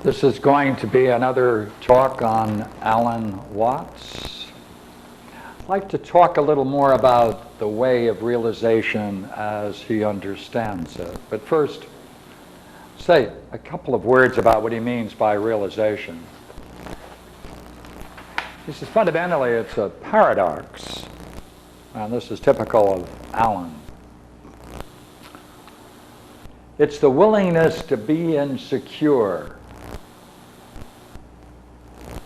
This is going to be another talk on Alan Watts. I'd like to talk a little more about the way of realization as he understands it. But first, say a couple of words about what he means by realization. He says fundamentally it's a paradox, and this is typical of Alan. It's the willingness to be insecure.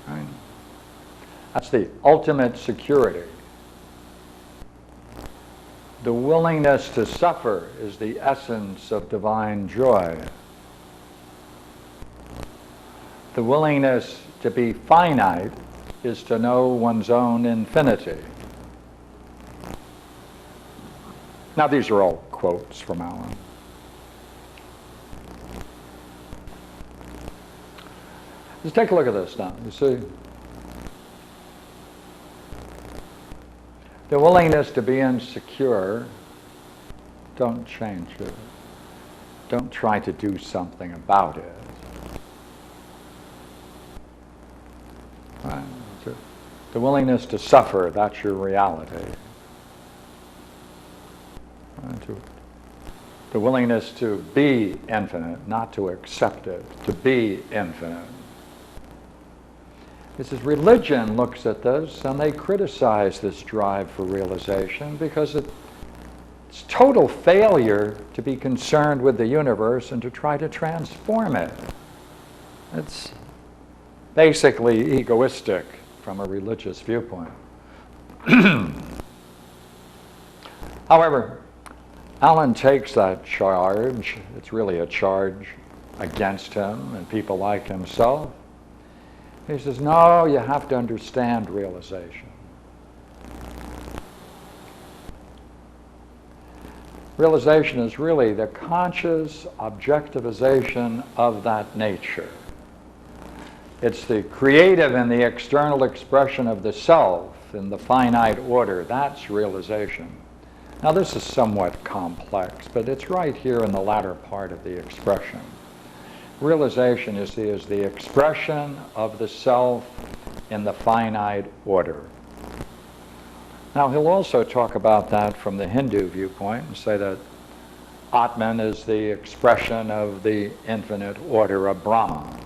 Right? That's the ultimate security. The willingness to suffer is the essence of divine joy. The willingness to be finite is to know one's own infinity. Now, these are all quotes from Alan. Just take a look at this now. You see, the willingness to be insecure, don't change it. Don't try to do something about it. Right? The willingness to suffer, that's your reality. Right? The willingness to be infinite, not to accept it, to be infinite. This is religion looks at this and they criticize this drive for realization because it's total failure to be concerned with the universe and to try to transform it. It's basically egoistic from a religious viewpoint. However, Alan takes that charge. It's really a charge against him and people like himself. He says, no, you have to understand realization. Realization is really the conscious objectivization of that nature. It's the creative and the external expression of the self in the finite order. That's realization. Now, this is somewhat complex, but it's right here in the latter part of the expression. Realization is the expression of the self in the finite order. Now, he'll also talk about that from the Hindu viewpoint and say that Atman is the expression of the infinite order of Brahman.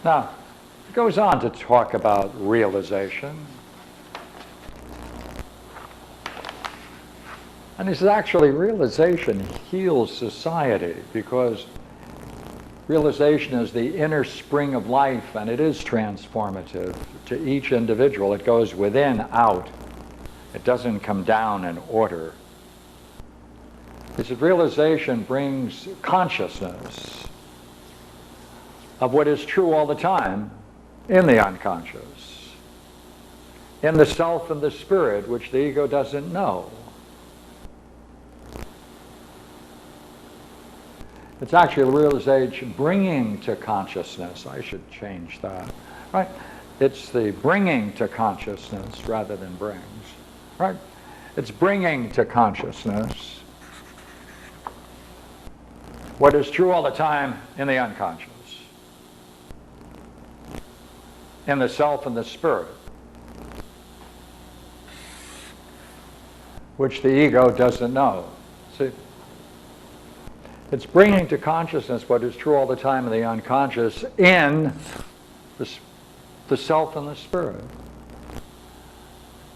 Now, he goes on to talk about realization. And he says, actually, realization heals society because realization is the inner spring of life and it is transformative to each individual. It goes within, out. It doesn't come down in order. He said, realization brings consciousness of what is true all the time in the unconscious, in the self and the spirit, which the ego doesn't know. It's actually realization bringing to consciousness. I should change that, right? It's the bringing to consciousness rather than brings, right? It's bringing to consciousness what is true all the time in the unconscious, in the self and the spirit, which the ego doesn't know. See? It's bringing to consciousness what is true all the time in the unconscious in the self and the spirit.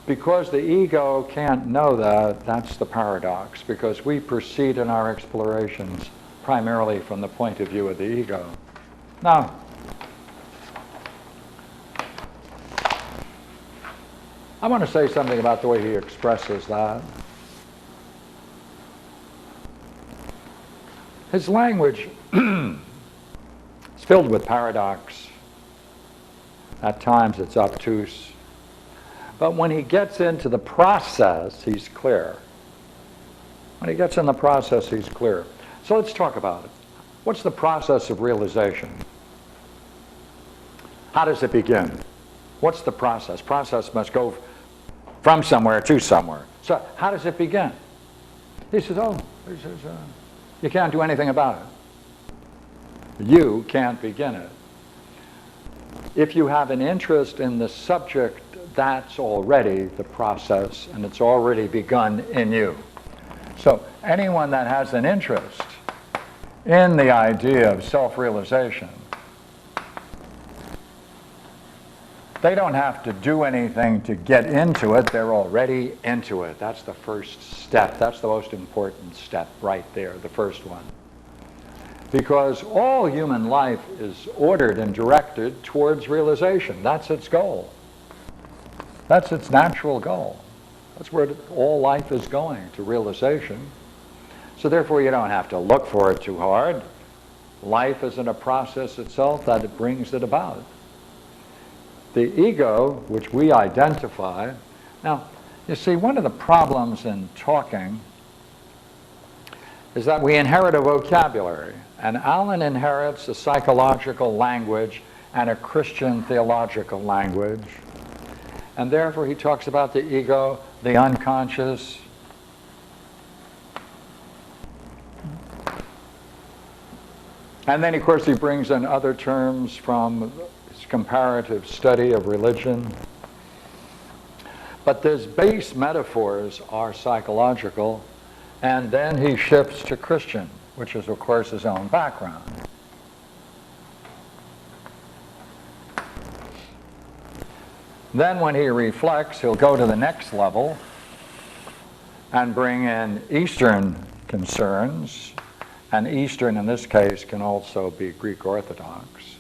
Because the ego can't know that, that's the paradox, because we proceed in our explorations primarily from the point of view of the ego. Now, I want to say something about the way he expresses that. His language is filled with paradox. At times it's obtuse. But when he gets into the process, he's clear. When he gets in the process, he's clear. So let's talk about it. What's the process of realization? How does it begin? What's the process? Process must go from somewhere to somewhere. So how does it begin? He says, you can't do anything about it. You can't begin it. If you have an interest in the subject, that's already the process, and it's already begun in you. So anyone that has an interest in the idea of self-realization, they don't have to do anything to get into it. They're already into it. That's the first step. That's the most important step right there, the first one. Because all human life is ordered and directed towards realization. That's its goal. That's its natural goal. That's where all life is going, to realization. So therefore you don't have to look for it too hard. Life isn't a process itself that it brings it about. The ego, which we identify. Now, you see, one of the problems in talking is that we inherit a vocabulary. And Alan inherits a psychological language and a Christian theological language. And therefore he talks about the ego, the unconscious. And then, of course, he brings in other terms from his comparative study of religion. But his base metaphors are psychological, and then he shifts to Christian, which is, of course, his own background. Then when he reflects, he'll go to the next level and bring in Eastern concerns, and Eastern in this case can also be Greek Orthodox,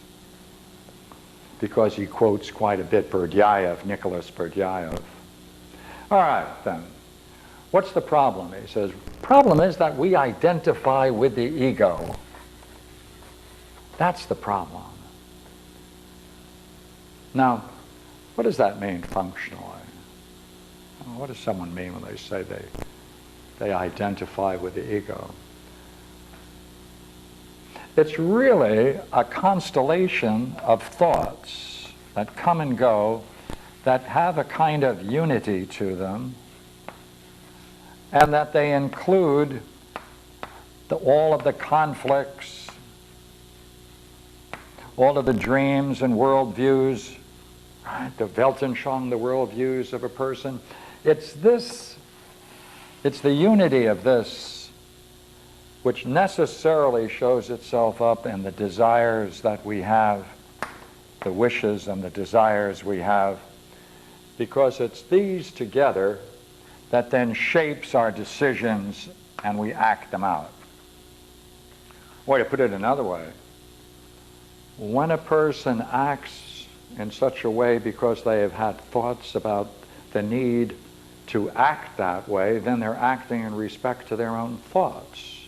because he quotes quite a bit Berdyaev, Nicholas Berdyaev. All right, then. What's the problem? He says, problem is that we identify with the ego. That's the problem. Now, what does that mean functionally? What does someone mean when they say they identify with the ego? It's really a constellation of thoughts that come and go, that have a kind of unity to them, and that they include all of the conflicts, all of the dreams and worldviews, right? The Weltanschauung, the worldviews of a person. It's the unity of this which necessarily shows itself up in the desires that we have, the wishes and the desires we have, because it's these together that then shapes our decisions and we act them out. Or to put it another way, when a person acts in such a way because they have had thoughts about the need to act that way, then they're acting in respect to their own thoughts.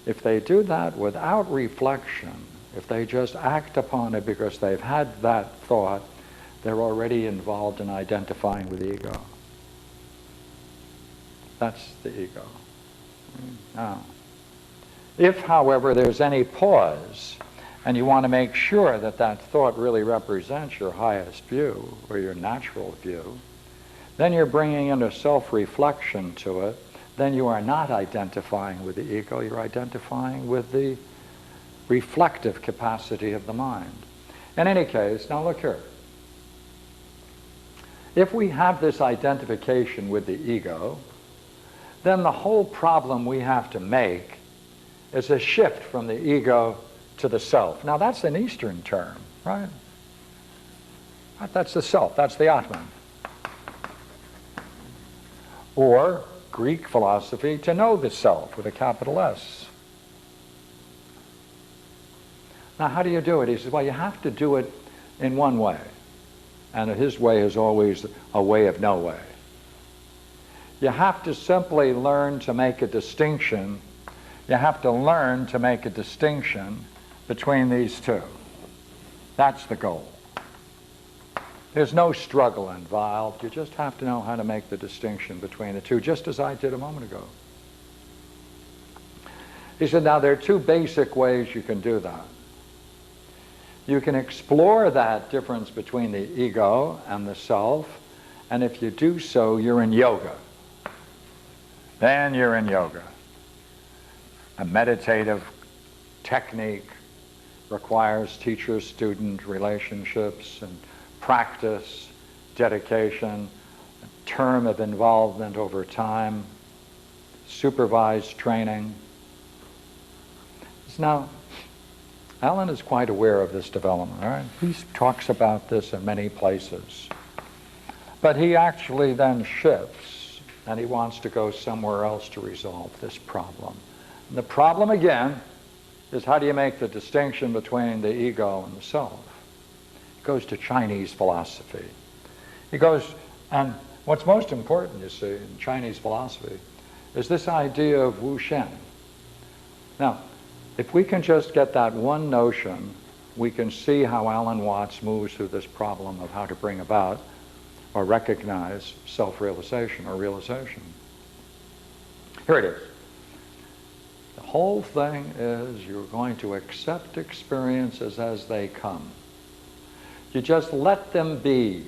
If they do that without reflection, if they just act upon it because they've had that thought, they're already involved in identifying with the ego. That's the ego. Now, if, however, there's any pause, and you want to make sure that that thought really represents your highest view, or your natural view, then you're bringing in a self-reflection to it. Then you are not identifying with the ego, you're identifying with the reflective capacity of the mind. In any case, now look here. If we have this identification with the ego, then the whole problem we have to make is a shift from the ego to the self. Now that's an Eastern term, right? That's the self, that's the Atman. Or Greek philosophy, to know the self with a capital S. Now how do you do it? He says, well, you have to do it in one way. And his way is always a way of no way. You have to simply learn to make a distinction. You have to learn to make a distinction between these two. That's the goal. There's no struggle involved. You just have to know how to make the distinction between the two, just as I did a moment ago. He said, now there are two basic ways you can do that. You can explore that difference between the ego and the self, and if you do so, you're in yoga. Then you're in yoga. A meditative technique requires teacher-student relationships and practice, dedication, a term of involvement over time, supervised training. Now, Alan is quite aware of this development, all right? He talks about this in many places. But he actually then shifts, and he wants to go somewhere else to resolve this problem. And the problem, again, is how do you make the distinction between the ego and the self? He goes to Chinese philosophy. He goes, and what's most important, you see, in Chinese philosophy, is this idea of Wu Shen. Now, if we can just get that one notion, we can see how Alan Watts moves through this problem of how to bring about or recognize self-realization or realization. Here it is. The whole thing is you're going to accept experiences as they come. You just let them be.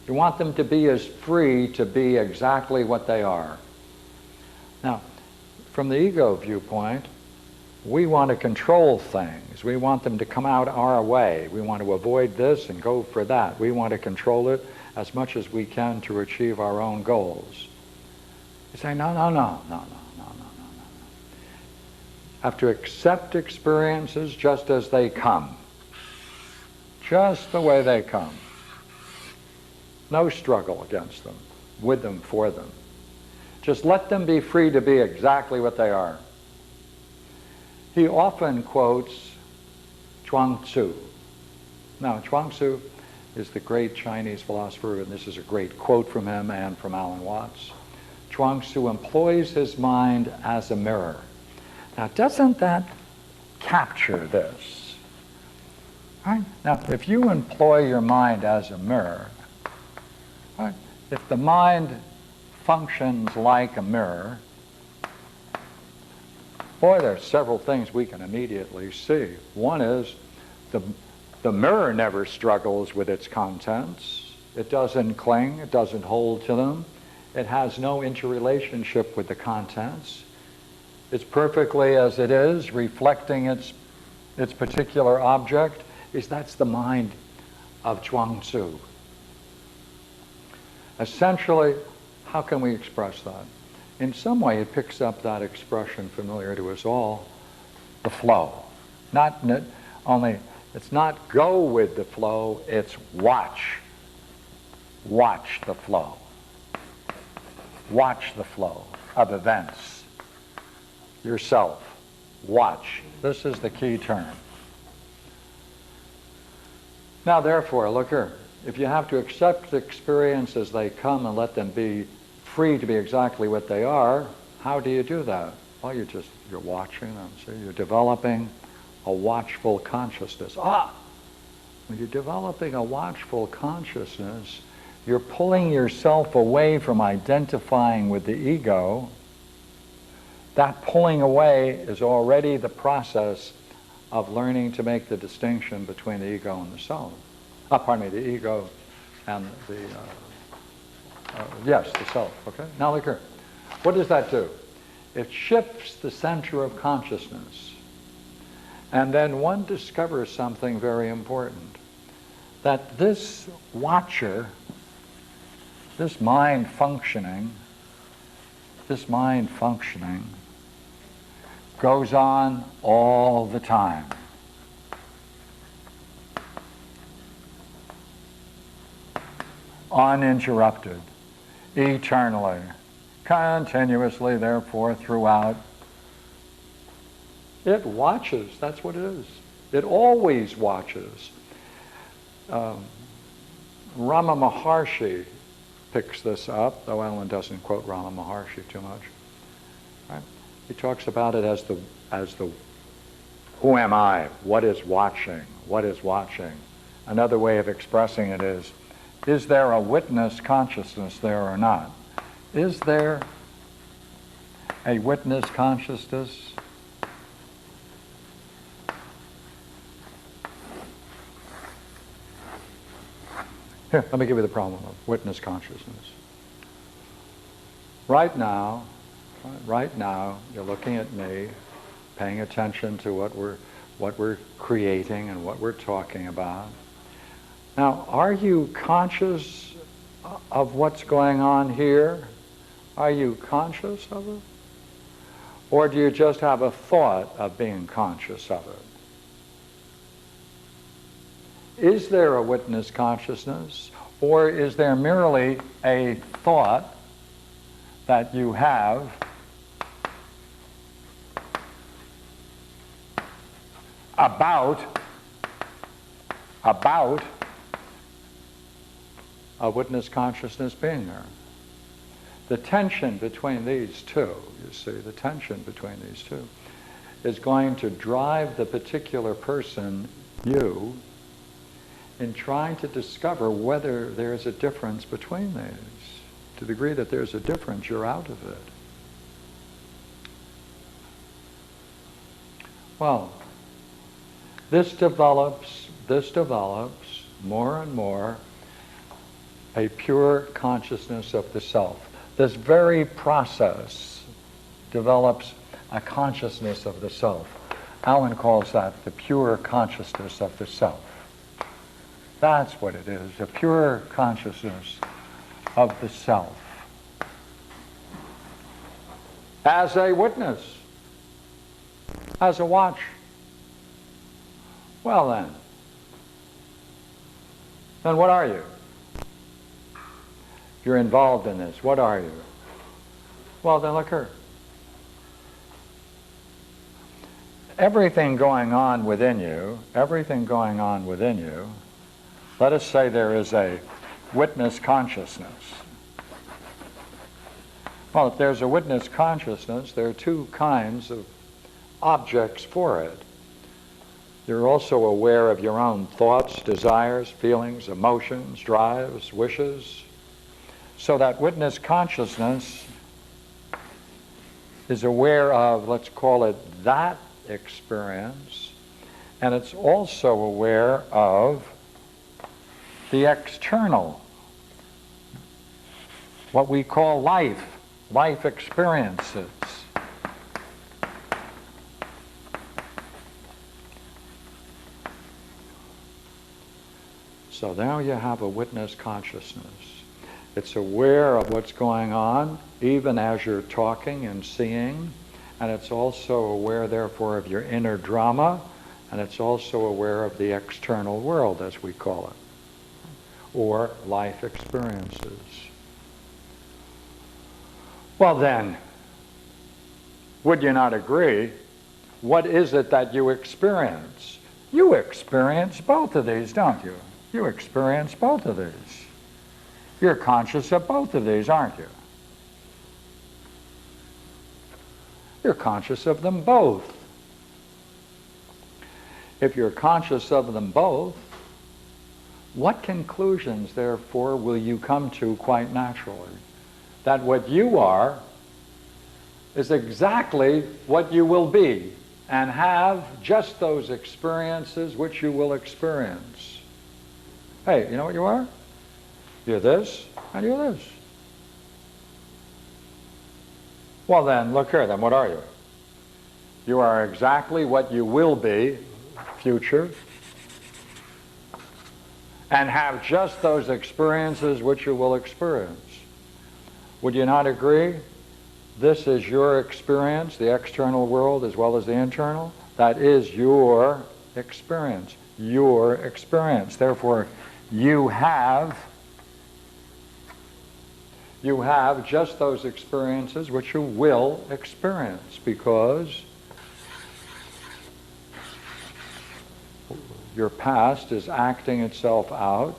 You want them to be as free to be exactly what they are. Now, from the ego viewpoint, we want to control things. We want them to come out our way. We want to avoid this and go for that. We want to control it as much as we can to achieve our own goals. You say, no. Have to accept experiences just as they come. Just the way they come. No struggle against them, with them, for them. Just let them be free to be exactly what they are. He often quotes Chuang-Tzu. Now, Chuang-Tzu is the great Chinese philosopher, and this is a great quote from him and from Alan Watts. Chuang-Tzu employs his mind as a mirror. Now, doesn't that capture this? Right? Now, if you employ your mind as a mirror, right, if the mind functions like a mirror, boy, there are several things we can immediately see. One is the mirror never struggles with its contents. It doesn't cling. It doesn't hold to them. It has no interrelationship with the contents. It's perfectly as it is, reflecting its particular object. That's the mind of Chuang-Tzu. Essentially, how can we express that? In some way, it picks up that expression familiar to us all, the flow. Not only, it's not go with the flow, it's watch. Watch the flow. Watch the flow of events. Yourself. Watch. This is the key term. Now, therefore, look here. If you have to accept experience as they come and let them be free to be exactly what they are, how do you do that? Well, you're watching them, see? You're developing a watchful consciousness. When you're developing a watchful consciousness, you're pulling yourself away from identifying with the ego. That pulling away is already the process of learning to make the distinction between the ego and the self. The ego and the self, okay? Now look here. What does that do? It shifts the center of consciousness. And then one discovers something very important. That this watcher, this mind functioning, goes on all the time. Uninterrupted. Eternally, continuously, therefore, throughout. It watches. That's what it is. It always watches. Rama Maharshi picks this up, though Alan doesn't quote Rama Maharshi too much. Right? He talks about it as the who am I? What is watching? What is watching? Another way of expressing it is there a witness consciousness there or not? Is there a witness consciousness? Here, let me give you the problem of witness consciousness. Right now, you're looking at me, paying attention to what we're what we're creating and what we're talking about. Now, are you conscious of what's going on here? Are you conscious of it? Or do you just have a thought of being conscious of it? Is there a witness consciousness, or is there merely a thought that you have about a witness consciousness being there? The tension between these two, you see, the tension between these two is going to drive the particular person, you, in trying to discover whether there's a difference between these. To the degree that there's a difference, you're out of it. Well, this develops more and more a pure consciousness of the self. This very process develops a consciousness of the self. Alan calls that the pure consciousness of the self. That's what it is, a pure consciousness of the self. As a witness, as a watch. Well then what are you? You're involved in this. What are you? Well, then look here. Everything going on within you, let us say there is a witness consciousness. Well, if there's a witness consciousness, there are two kinds of objects for it. You're also aware of your own thoughts, desires, feelings, emotions, drives, wishes. So that witness consciousness is aware of, let's call it, that experience, and it's also aware of the external, what we call life experiences. So now you have a witness consciousness. It's aware of what's going on, even as you're talking and seeing, and it's also aware, therefore, of your inner drama, and it's also aware of the external world, as we call it, or life experiences. Well then, would you not agree? What is it that you experience? You experience both of these, don't you? You experience both of these. You're conscious of both of these, aren't you? You're conscious of them both. If you're conscious of them both, what conclusions, therefore, will you come to quite naturally? That what you are is exactly what you will be, and have just those experiences which you will experience. Hey, you know what you are? You're this, and you're this. Well then, look here then, what are you? You are exactly what you will be, future, and have just those experiences which you will experience. Would you not agree? This is your experience, the external world as well as the internal. That is your experience. Your experience. Therefore, you have just those experiences which you will experience, because your past is acting itself out,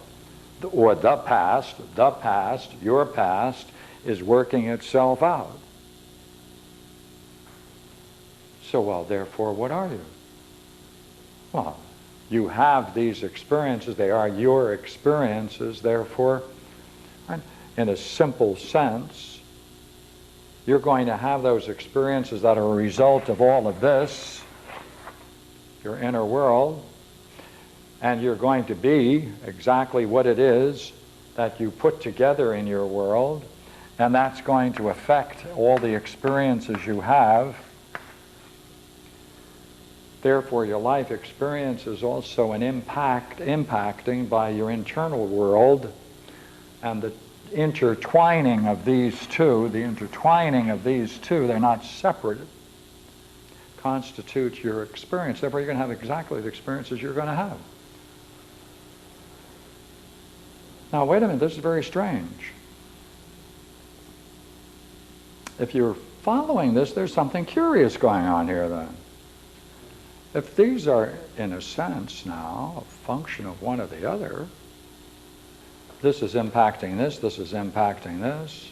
or the past, your past is working itself out. So, well, therefore, what are you? Well, you have these experiences. They are your experiences. Therefore, in a simple sense, you're going to have those experiences that are a result of all of this, your inner world, and you're going to be exactly what it is that you put together in your world, and that's going to affect all the experiences you have. Therefore, your life experience is also an impacting by your internal world, and the intertwining of these two, they're not separate, constitutes your experience. Therefore, you're going to have exactly the experiences you're going to have. Now, wait a minute, this is very strange. If you're following this, there's something curious going on here then. If these are, in a sense now, a function of one or the other, this is impacting this is impacting this,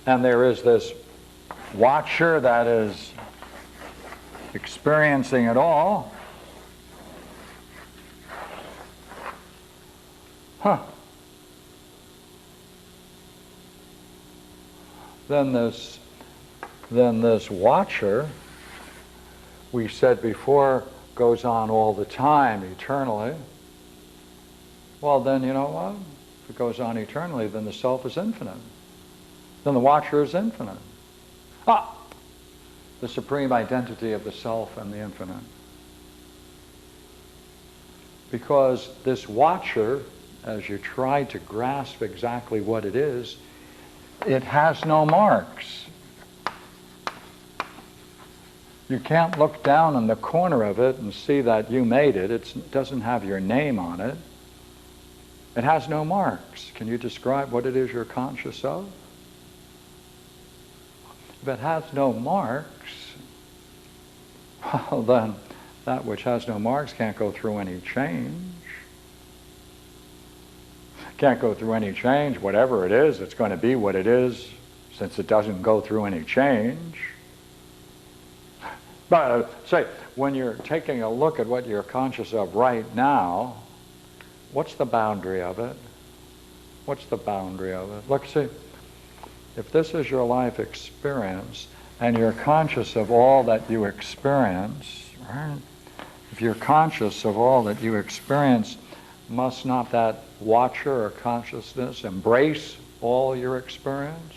and there is this watcher that is experiencing it all, then this watcher, we said before, goes on all the time, eternally. Well, then, you know what? If it goes on eternally, then the self is infinite. Then the watcher is infinite. The supreme identity of the self and the infinite. Because this watcher, as you try to grasp exactly what it is, it has no marks. You can't look down in the corner of it and see that you made it. It doesn't have your name on it. It has no marks. Can you describe what it is you're conscious of? If it has no marks, well then, that which has no marks can't go through any change. Can't go through any change. Whatever it is, it's going to be what it is, since it doesn't go through any change. But say, when you're taking a look at what you're conscious of right now, what's the boundary of it? What's the boundary of it? Look, see, if this is your life experience, and you're conscious of all that you experience, right? If you're conscious of all that you experience, must not that watcher or consciousness embrace all your experience?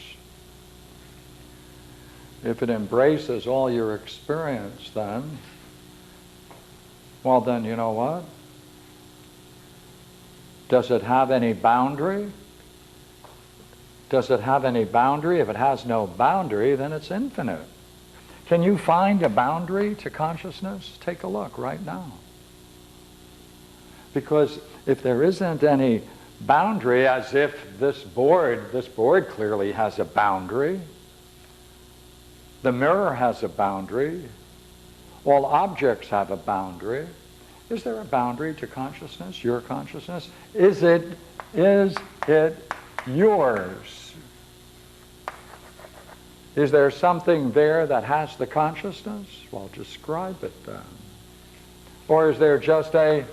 If it embraces all your experience, then, well then, you know what? Does it have any boundary? Does it have any boundary? If it has no boundary, then it's infinite. Can you find a boundary to consciousness? Take a look right now. Because if there isn't any boundary, as if this board clearly has a boundary, the mirror has a boundary, all objects have a boundary. Is there a boundary to consciousness, your consciousness? Is it yours? Is there something there that has the consciousness? Well, describe it then. Or is there just a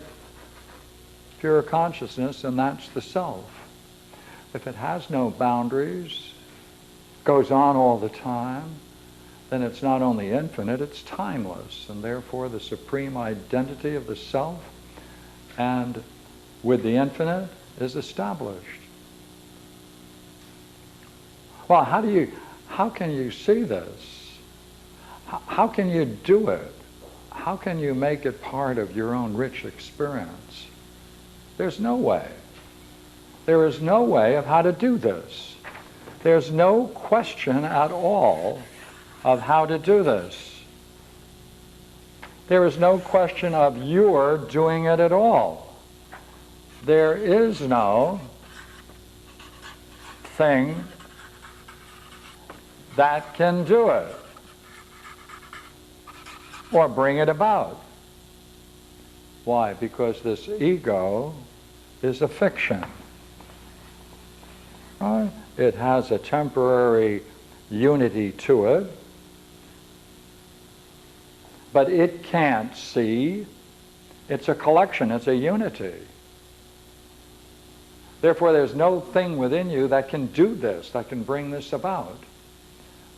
pure consciousness, and that's the self? If it has no boundaries, goes on all the time, then it's not only infinite, it's timeless, and therefore the supreme identity of the self and with the infinite is established. Well, how can you see this? How can you do it? How can you make it part of your own rich experience? There's no way. There is no way of how to do this. There's no question at all of how to do this. There is no question of your doing it at all. There is no thing that can do it or bring it about. Why? Because this ego is a fiction. Right? It has a temporary unity to it, but it can't see. It's a collection, it's a unity. Therefore, there's no thing within you that can do this, that can bring this about.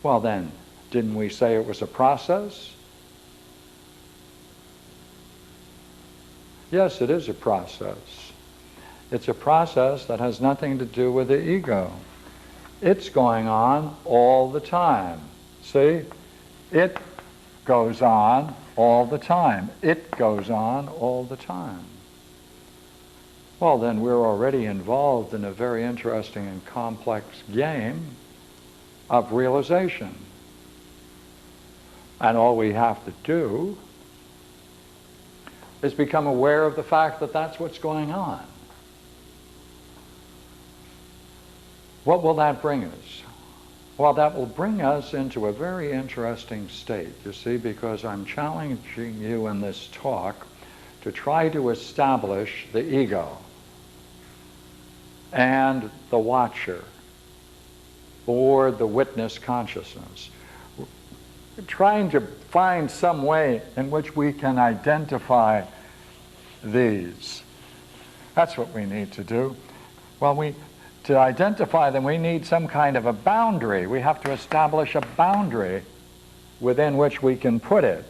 Well then, didn't we say it was a process? Yes, it is a process. It's a process that has nothing to do with the ego. It's going on all the time. See? It goes on all the time. It goes on all the time. Well, then we're already involved in a very interesting and complex game of realization. And all we have to do is become aware of the fact that that's what's going on. What will that bring us? Well, that will bring us into a very interesting state, you see, because I'm challenging you in this talk to try to establish the ego and the watcher, or the witness consciousness. We're trying to find some way in which we can identify these. That's what we need to do. Well, to identify them, we need some kind of a boundary. We have to establish a boundary within which we can put it.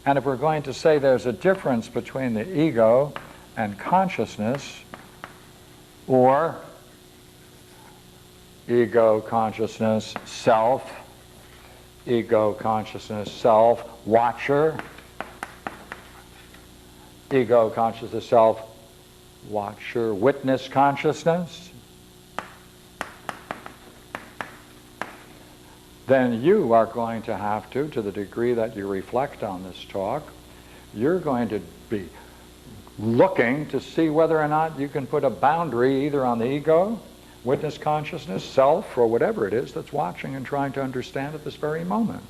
And if we're going to say there's a difference between the ego and consciousness, or ego, consciousness, self, ego, consciousness, self, watcher, ego, consciousness, self, watcher, witness consciousness, then you are going to have to the degree that you reflect on this talk, you're going to be looking to see whether or not you can put a boundary either on the ego, witness consciousness, self, or whatever it is that's watching and trying to understand at this very moment.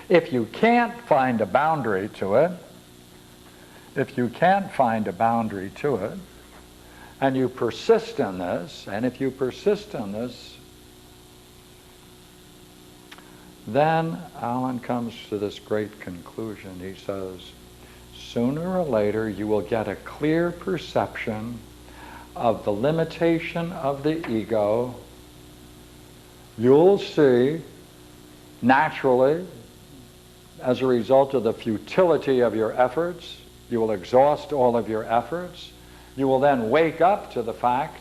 If you can't find a boundary to it, and you persist in this, then Alan comes to this great conclusion. He says, sooner or later you will get a clear perception of the limitation of the ego. You'll see, naturally, as a result of the futility of your efforts, you will exhaust all of your efforts. You will then wake up to the fact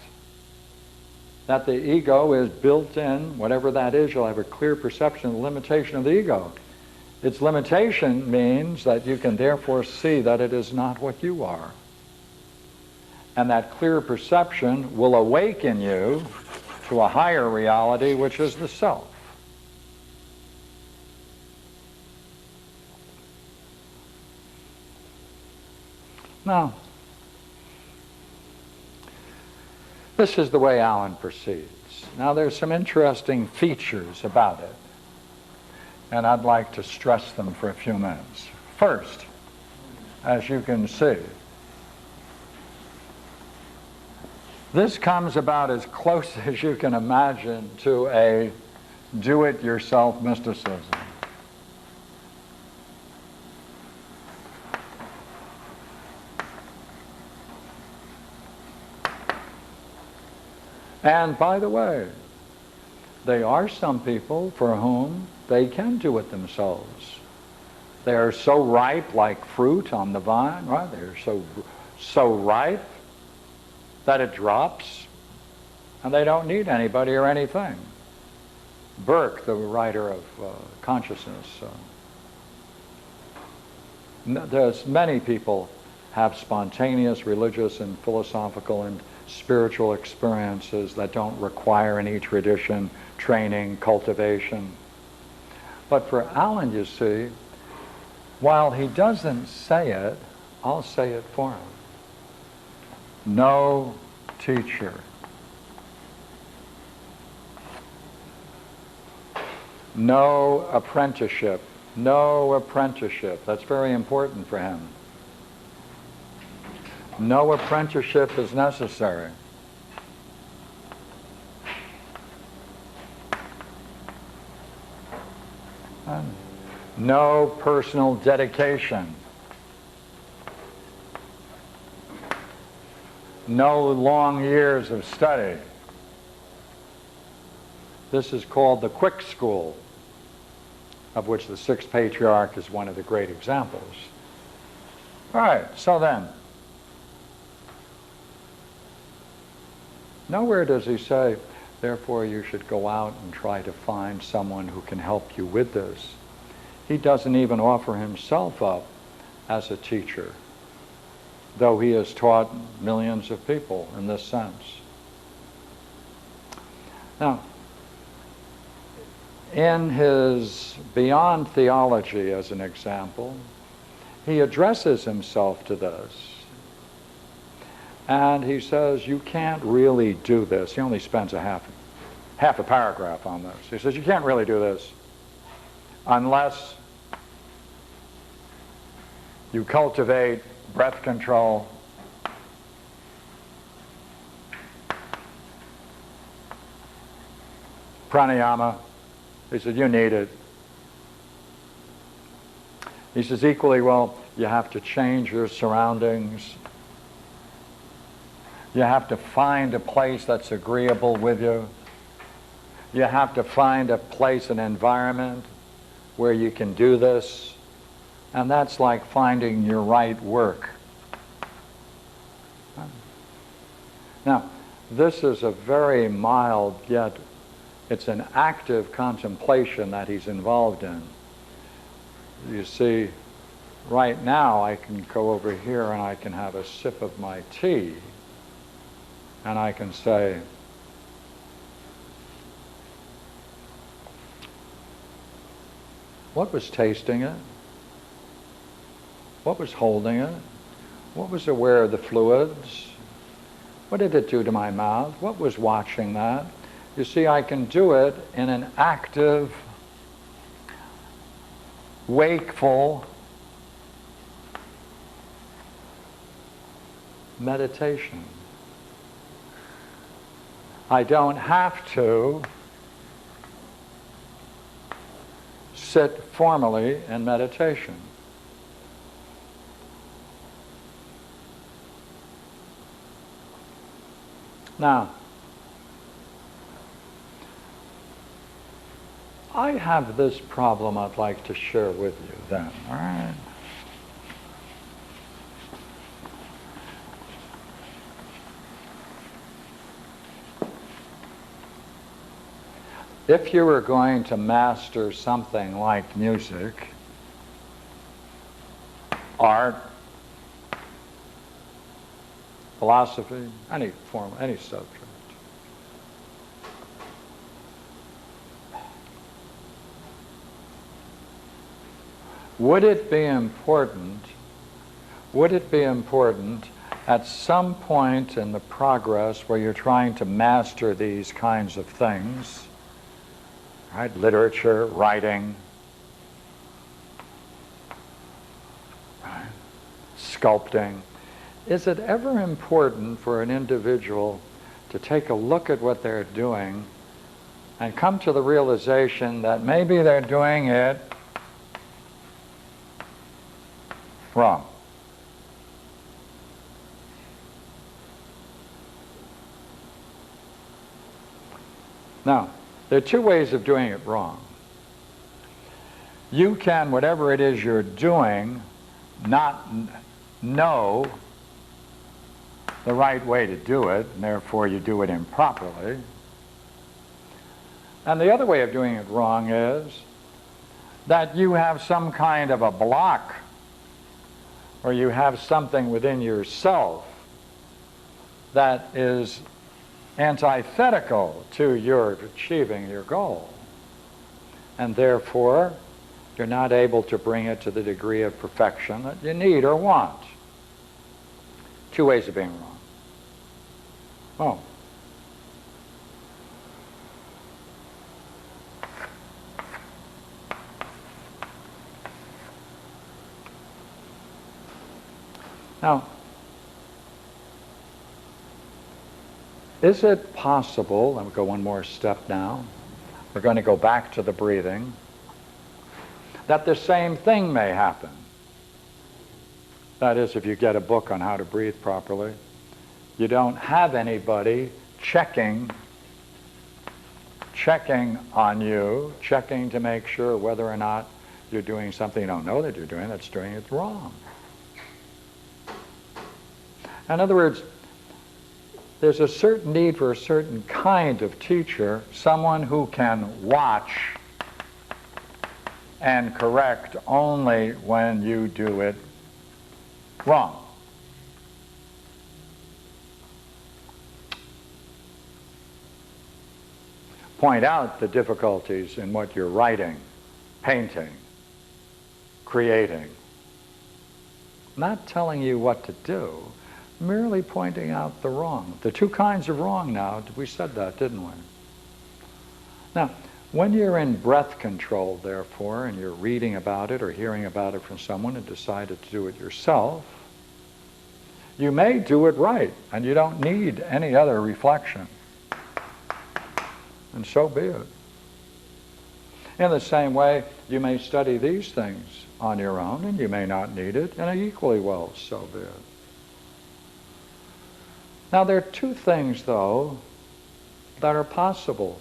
that the ego is built in, whatever that is. You'll have a clear perception of the limitation of the ego. Its limitation means that you can therefore see that it is not what you are. And that clear perception will awaken you to a higher reality, which is the self. Now, this is the way Alan proceeds. Now, there's some interesting features about it, and I'd like to stress them for a few minutes. First, as you can see, this comes about as close as you can imagine to a do-it-yourself mysticism. And by the way, there are some people for whom they can do it themselves. They are so ripe, like fruit on the vine, right? They're so ripe that it drops, and they don't need anybody or anything. Burke, the writer of Consciousness, there's many people have spontaneous religious and philosophical and spiritual experiences that don't require any tradition, training, cultivation. But for Alan, you see, while he doesn't say it, I'll say it for him. No teacher, no apprenticeship, that's very important for him. No apprenticeship is necessary. And no personal dedication. No long years of study. This is called the quick school, of which the sixth patriarch is one of the great examples. All right, so then, nowhere does he say, Therefore, you should go out and try to find someone who can help you with this. He doesn't even offer himself up as a teacher, though he has taught millions of people in this sense. Now, in his Beyond Theology, as an example, he addresses himself to this. And he says, you can't really do this. He only spends half a paragraph on this. He says, you can't really do this unless you cultivate breath control, pranayama. He said, you need it. He says, equally well, you have to change your surroundings. You have to find a place that's agreeable with you. You have to find a place, an environment where you can do this. And that's like finding your right work. Now, this is a very mild, yet it's an active contemplation that he's involved in. You see, right now I can go over here and I can have a sip of my tea, and I can say, what was tasting it? What was holding it? What was aware of the fluids? What did it do to my mouth? What was watching that? You see, I can do it in an active, wakeful meditation. I don't have to sit formally in meditation. Now, I have this problem I'd like to share with you then, all right? If you were going to master something like music, art, philosophy, any form, any subject, would it be important at some point in the progress where you're trying to master these kinds of things, right? Literature, writing, right? Sculpting. Is it ever important for an individual to take a look at what they're doing and come to the realization that maybe they're doing it wrong? Now, there are two ways of doing it wrong. You can, whatever it is you're doing, not know the right way to do it, and therefore you do it improperly. And the other way of doing it wrong is that you have some kind of a block, or you have something within yourself that is antithetical to your achieving your goal. And therefore, you're not able to bring it to the degree of perfection that you need or want. Two ways of being wrong. Oh. Now, is it possible, let me go one more step now, we're going to go back to the breathing, that the same thing may happen? That is, if you get a book on how to breathe properly, you don't have anybody checking on you, checking to make sure whether or not you're doing something you don't know that you're doing, that's doing it wrong. In other words, there's a certain need for a certain kind of teacher, someone who can watch and correct only when you do it wrong. Point out the difficulties in what you're writing, painting, creating. Not telling you what to do, merely pointing out the wrong. The two kinds of wrong now, we said that, didn't we? Now, when you're in breath control, therefore, and you're reading about it or hearing about it from someone and decided to do it yourself, you may do it right, and you don't need any other reflection. And so be it. In the same way, you may study these things on your own, and you may not need it, and equally well, so be it. Now, there are two things, though, that are possible.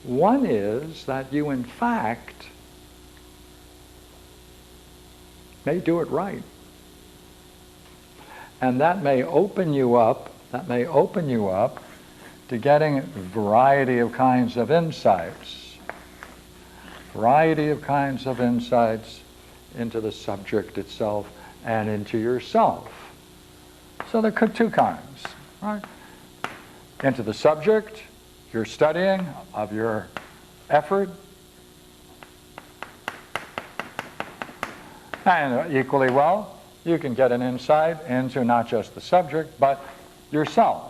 One is that you, in fact, may do it right. And that may open you up, to getting a variety of kinds of insights. Variety of kinds of insights into the subject itself and into yourself. So there are two kinds, right? Into the subject, your studying of your effort, and equally well, you can get an insight into not just the subject, but yourself.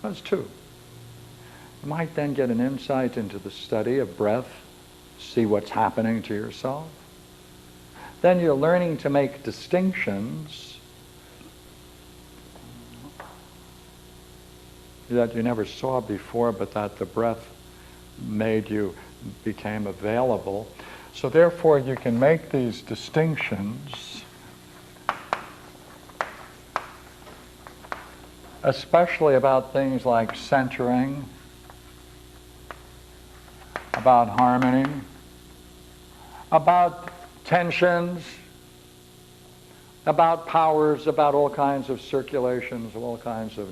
That's two. You might then get an insight into the study of breath, see what's happening to yourself. Then you're learning to make distinctions that you never saw before, but that the breath became available. So therefore you can make these distinctions, especially about things like centering, about harmony, about tensions, about powers, about all kinds of circulations, all kinds of,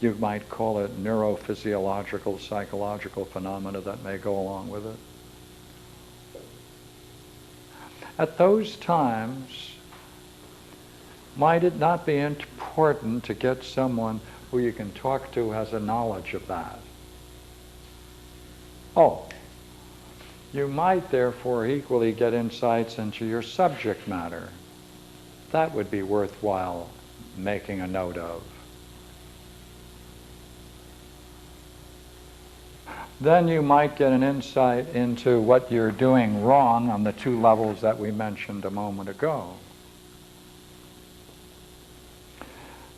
you might call it neurophysiological, psychological phenomena that may go along with it. At those times, might it not be important to get someone who you can talk to who has a knowledge of that? Oh, you might therefore equally get insights into your subject matter. That would be worthwhile making a note of. Then you might get an insight into what you're doing wrong on the two levels that we mentioned a moment ago.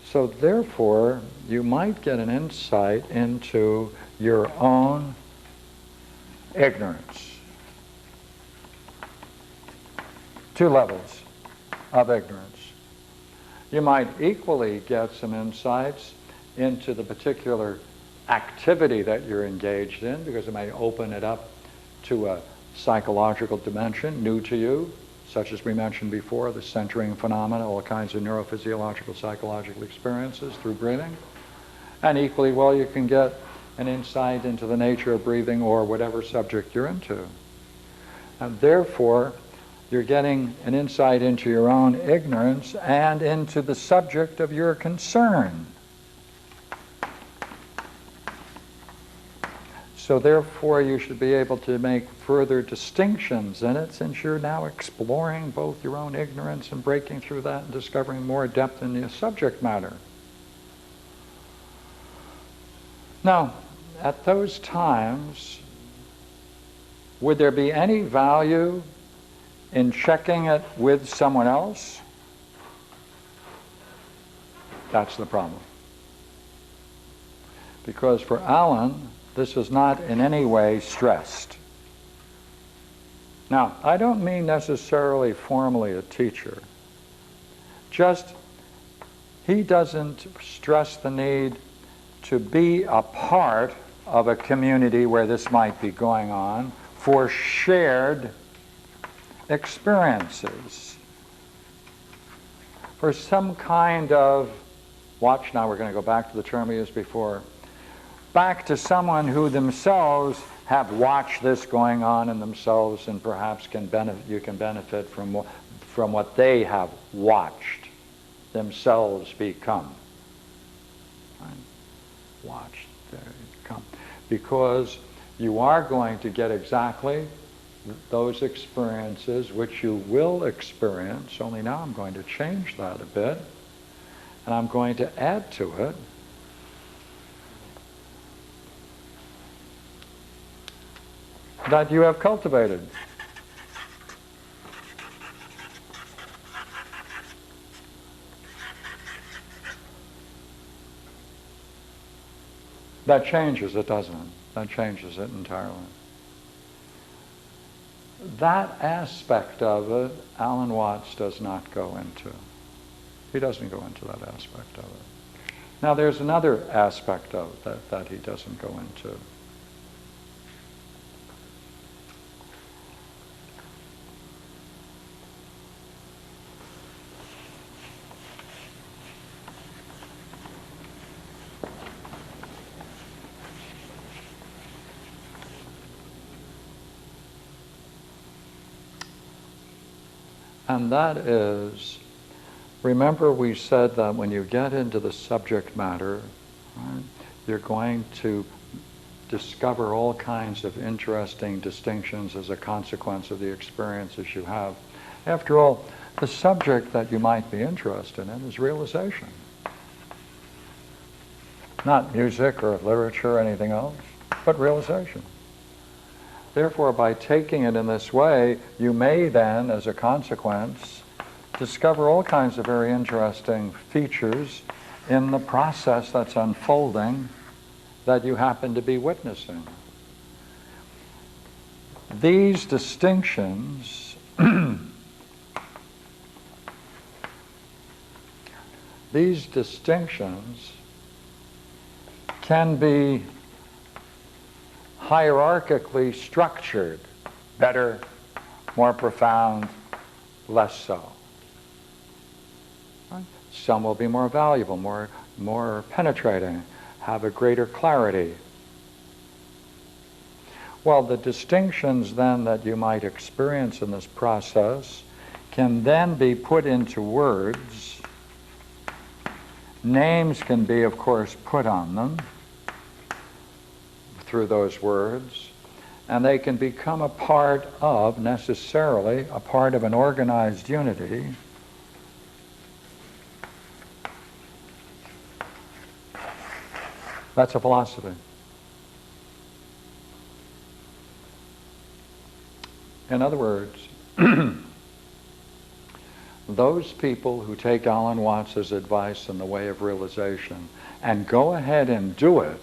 So therefore, you might get an insight into your own ignorance. Two levels of ignorance. You might equally get some insights into the particular activity that you're engaged in, because it may open it up to a psychological dimension new to you, such as we mentioned before, the centering phenomena, all kinds of neurophysiological, psychological experiences through breathing. And equally well, you can get an insight into the nature of breathing or whatever subject you're into. And therefore, you're getting an insight into your own ignorance and into the subject of your concern. So therefore, you should be able to make further distinctions in it, since you're now exploring both your own ignorance and breaking through that and discovering more depth in the subject matter. Now, at those times, would there be any value in checking it with someone else? That's the problem. Because for Alan, this is not in any way stressed. Now, I don't mean necessarily formally a teacher. Just, he doesn't stress the need to be a part of a community where this might be going on for shared experiences. for some kind of, watch, now we're going to go back to the term we used before, back to someone who themselves have watched this going on in themselves and perhaps you can benefit from what they have watched themselves become. Right? Watched there come. Because you are going to get exactly those experiences which you will experience, only now I'm going to change that a bit, and I'm going to add to it that you have cultivated. That changes it, doesn't it? That changes it entirely. That aspect of it, Alan Watts does not go into. He doesn't go into that aspect of it. Now there's another aspect of it that he doesn't go into. And that is, remember we said that when you get into the subject matter, right, you're going to discover all kinds of interesting distinctions as a consequence of the experiences you have. After all, the subject that you might be interested in is realization. Not music or literature or anything else, but realization. Therefore, by taking it in this way, you may then, as a consequence, discover all kinds of very interesting features in the process that's unfolding that you happen to be witnessing. These distinctions can be hierarchically structured, better, more profound, less so. Right? Some will be more valuable, more penetrating, have a greater clarity. Well, the distinctions then that you might experience in this process can then be put into words. Names can be, of course, put on them through those words, and they can become a part of, necessarily, a part of an organized unity. That's a philosophy. In other words, those people who take Alan Watts's advice in the way of realization and go ahead and do it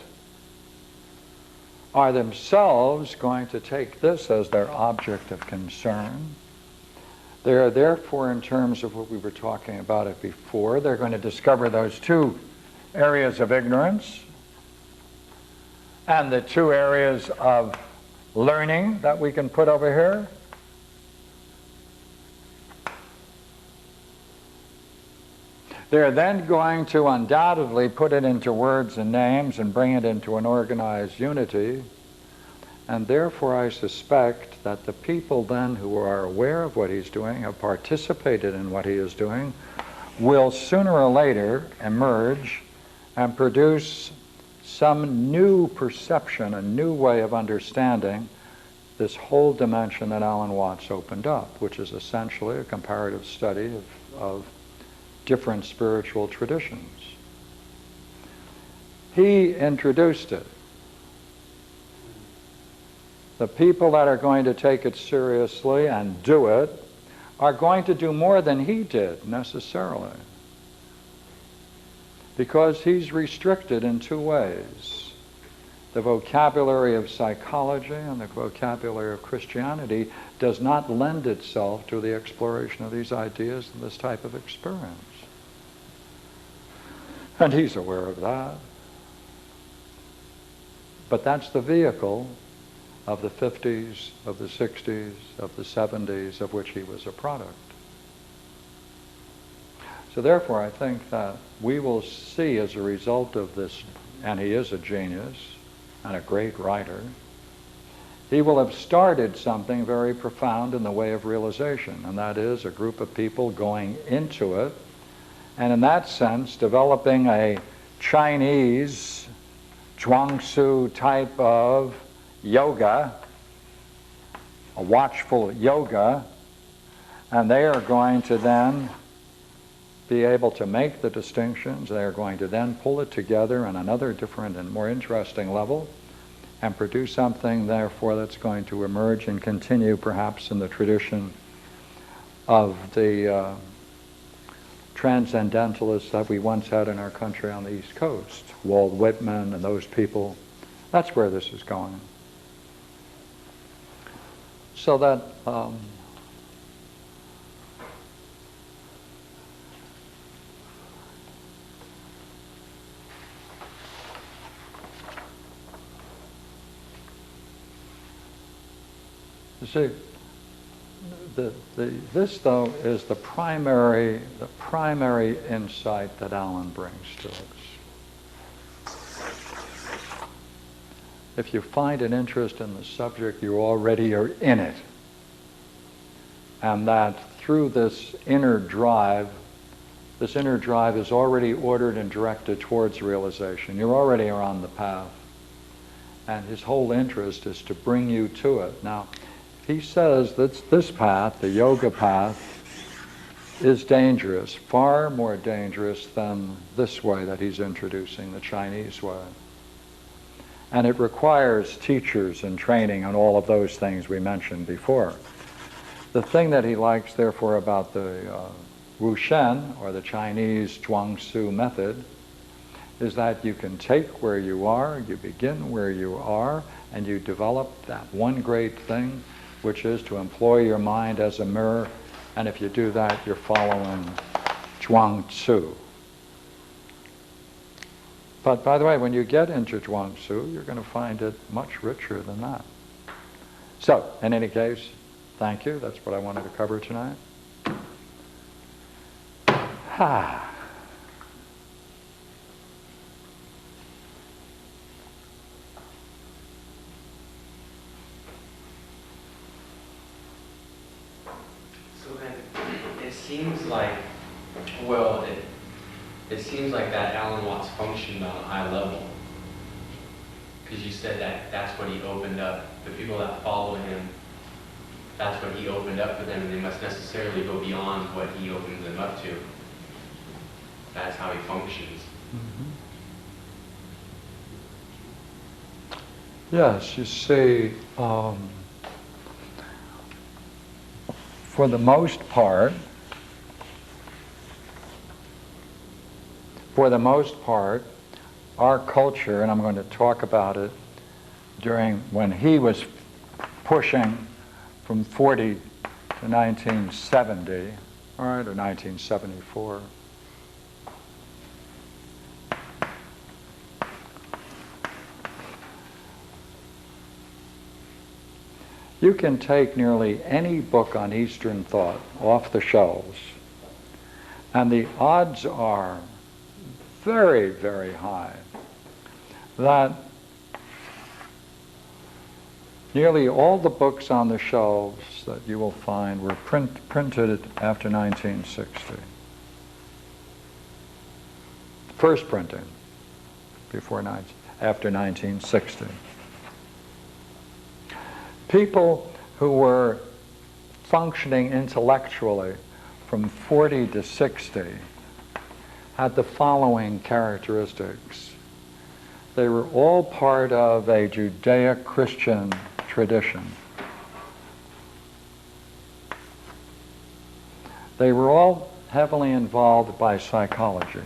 are themselves going to take this as their object of concern. They are therefore, in terms of what we were talking about it before, they're going to discover those two areas of ignorance and the two areas of learning that we can put over here. They're then going to undoubtedly put it into words and names and bring it into an organized unity. And therefore I suspect that the people then who are aware of what he's doing, have participated in what he is doing, will sooner or later emerge and produce some new perception, a new way of understanding this whole dimension that Alan Watts opened up, which is essentially a comparative study of different spiritual traditions. He introduced it. The people that are going to take it seriously and do it are going to do more than he did, necessarily. Because he's restricted in two ways. The vocabulary of psychology and the vocabulary of Christianity does not lend itself to the exploration of these ideas and this type of experience. And he's aware of that. But that's the vehicle of the 50s, of the 60s, of the 70s, of which he was a product. So therefore, I think that we will see as a result of this, and he is a genius and a great writer, he will have started something very profound in the way of realization, and that is a group of people going into it, and in that sense developing a Chinese Zhuangzi type of yoga, a watchful yoga, and they are going to then be able to make the distinctions. They are going to then pull it together on another different and more interesting level and produce something, therefore, that's going to emerge and continue perhaps in the tradition of the transcendentalists that we once had in our country on the East Coast, Walt Whitman and those people. That's where this is going. So that you see, this though is the primary insight that Alan brings to us. If you find an interest in the subject, you already are in it. And that through this inner drive is already ordered and directed towards realization. You already are on the path. And his whole interest is to bring you to it. Now, he says that this path, the yoga path, is dangerous, far more dangerous than this way that he's introducing, the Chinese way. And it requires teachers and training and all of those things we mentioned before. The thing that he likes, therefore, about the Wushen, or the Chinese Zhuangzi method, is that you can take where you are, you begin where you are, and you develop that one great thing, which is to employ your mind as a mirror, and if you do that, you're following Zhuangzi. But by the way, when you get into Zhuangzi, you're going to find it much richer than that. So, in any case, thank you. That's what I wanted to cover tonight. Seems like, well, it seems like that Alan Watts functioned on a high level, because you said that that's what he opened up. The people that follow him, that's what he opened up for them, and they must necessarily go beyond what he opens them up to. That's how he functions. Mm-hmm. Yes, you see, for the most part, our culture, and I'm going to talk about it during when he was pushing from 40 to 1970, all right, or 1974. You can take nearly any book on Eastern thought off the shelves, and the odds are very, very high that nearly all the books on the shelves that you will find were printed after 1960. First printing after 1960. People who were functioning intellectually from 40 to 60 had the following characteristics. They were all part of a Judeo-Christian tradition. They were all heavily involved by psychology.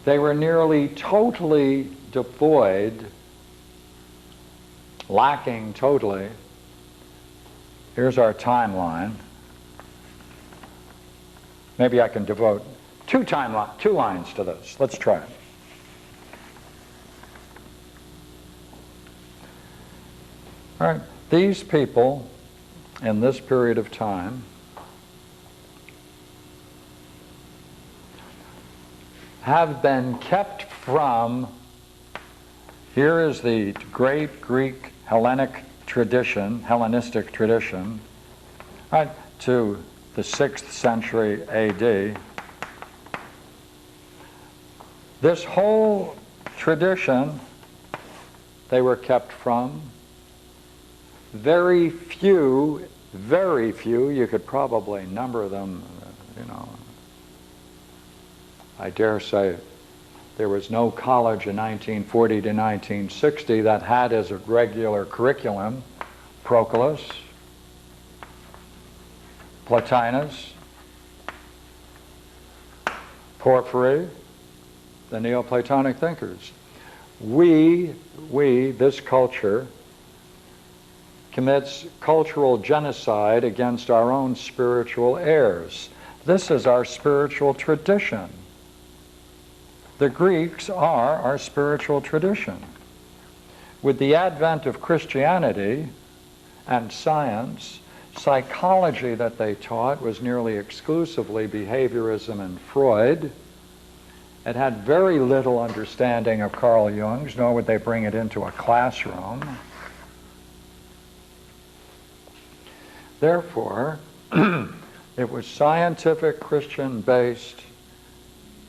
They were nearly totally devoid, lacking totally. Here's our timeline. Maybe I can devote two lines to this. Let's try it. All right, these people in this period of time have been kept from, here is the great Greek Hellenistic tradition, right, to the 6th century AD. This whole tradition they were kept from. Very few, you could probably number them, I dare say there was no college in 1940 to 1960 that had as a regular curriculum Proclus, Plotinus, Porphyry, the Neoplatonic thinkers. We, this culture, commits cultural genocide against our own spiritual heirs. This is our spiritual tradition. The Greeks are our spiritual tradition. With the advent of Christianity and science, psychology that they taught was nearly exclusively behaviorism and Freud. It had very little understanding of Carl Jung's, nor would they bring it into a classroom. Therefore, it was scientific, Christian-based,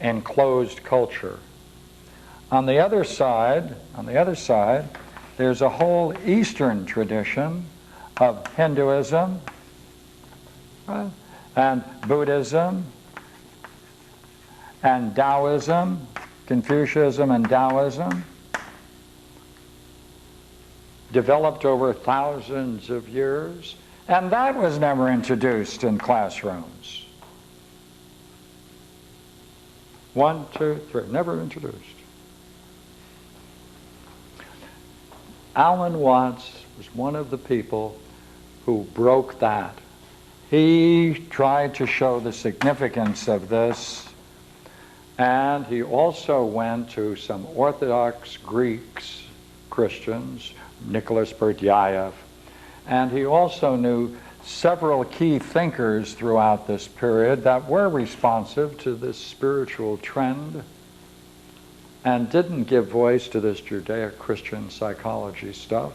enclosed culture. On the other side, there's a whole Eastern tradition of Hinduism and Buddhism and Taoism, Confucianism and Taoism, developed over thousands of years, and that was never introduced in classrooms. 1, 2, 3, never introduced. Alan Watts was one of the people who broke that. He tried to show the significance of this, and he also went to some Orthodox Greeks, Christians, Nicholas Berdyaev, and he also knew several key thinkers throughout this period that were responsive to this spiritual trend and didn't give voice to this Judeo-Christian psychology stuff.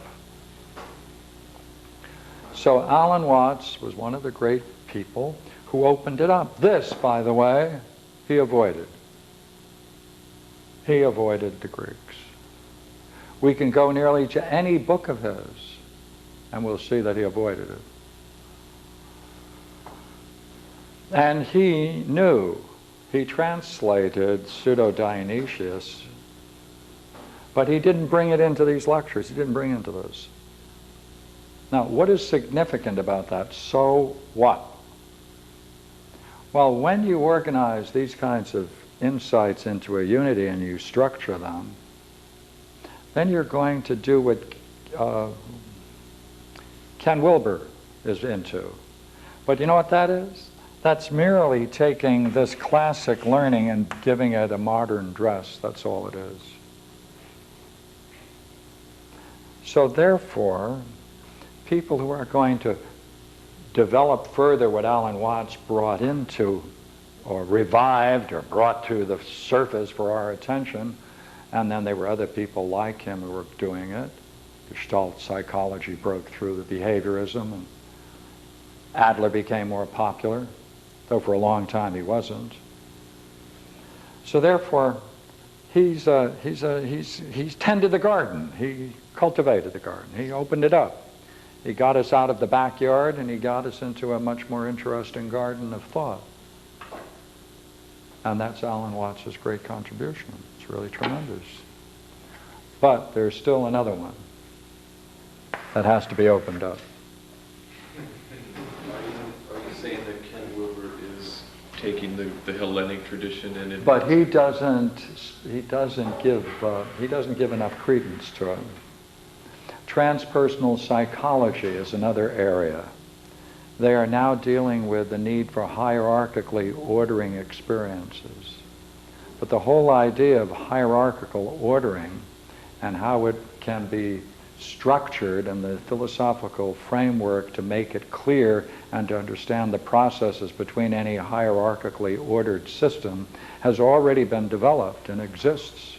So Alan Watts was one of the great people who opened it up. This, by the way, he avoided. He avoided the Greeks. We can go nearly to any book of his, and we'll see that he avoided it. And he knew, he translated Pseudo-Dionysius, but he didn't bring it into these lectures. He didn't bring it into this. Now, what is significant about that? So what? Well, when you organize these kinds of insights into a unity and you structure them, then you're going to do what Ken Wilber is into. But you know what that is? That's merely taking this classic learning and giving it a modern dress. That's all it is. So therefore, people who are going to develop further what Alan Watts brought into, or revived, or brought to the surface for our attention, and then there were other people like him who were doing it. Gestalt psychology broke through the behaviorism, and Adler became more popular, though for a long time he wasn't. So therefore, he's tended the garden. He cultivated the garden. He opened it up. He got us out of the backyard, and he got us into a much more interesting garden of thought. And that's Alan Watts' great contribution. It's really tremendous. But there's still another one that has to be opened up. Are you saying that Ken Wilber is taking the Hellenic tradition and it... But he doesn't give enough credence to it. Transpersonal psychology is another area. They are now dealing with the need for hierarchically ordering experiences. But the whole idea of hierarchical ordering and how it can be structured in the philosophical framework to make it clear and to understand the processes between any hierarchically ordered system has already been developed and exists.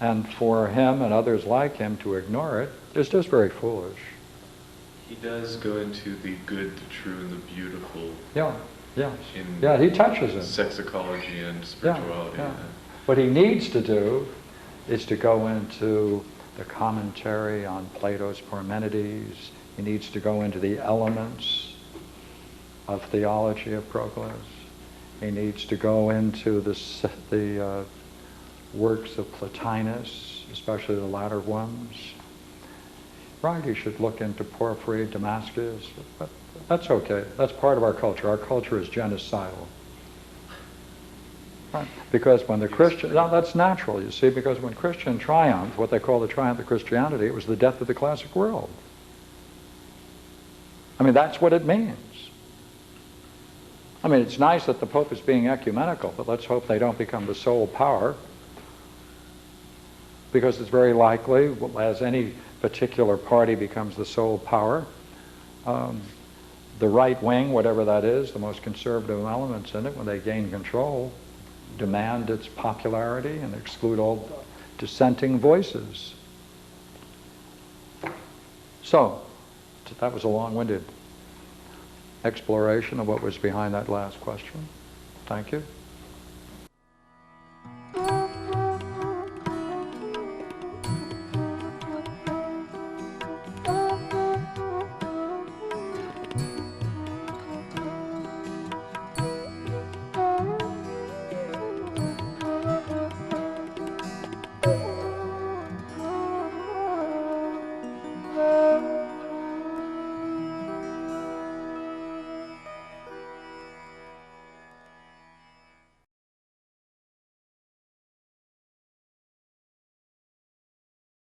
And for him and others like him to ignore it is just very foolish. He does go into the good, the true, and the beautiful. Yeah, yeah. In Yeah, he touches it. sex ecology and spirituality. Yeah. What he needs to do is to go into the commentary on Plato's Parmenides. He needs to go into the elements of theology of Proclus. He needs to go into the works of Plotinus, especially the latter ones. Right, he should look into Porphyry, Damascus, but that's okay. That's part of our culture. Our culture is genocidal. Right? Because when the Christian, now that's natural, you see, because when Christian triumphed, what they call the triumph of Christianity, it was the death of the classic world. I mean, that's what it means. I mean, it's nice that the Pope is being ecumenical, but let's hope they don't become the sole power, because it's very likely, as any particular party becomes the sole power, the right wing, whatever that is, the most conservative elements in it, when they gain control, demand its popularity and exclude all dissenting voices. So, that was a long-winded exploration of what was behind that last question. Thank you.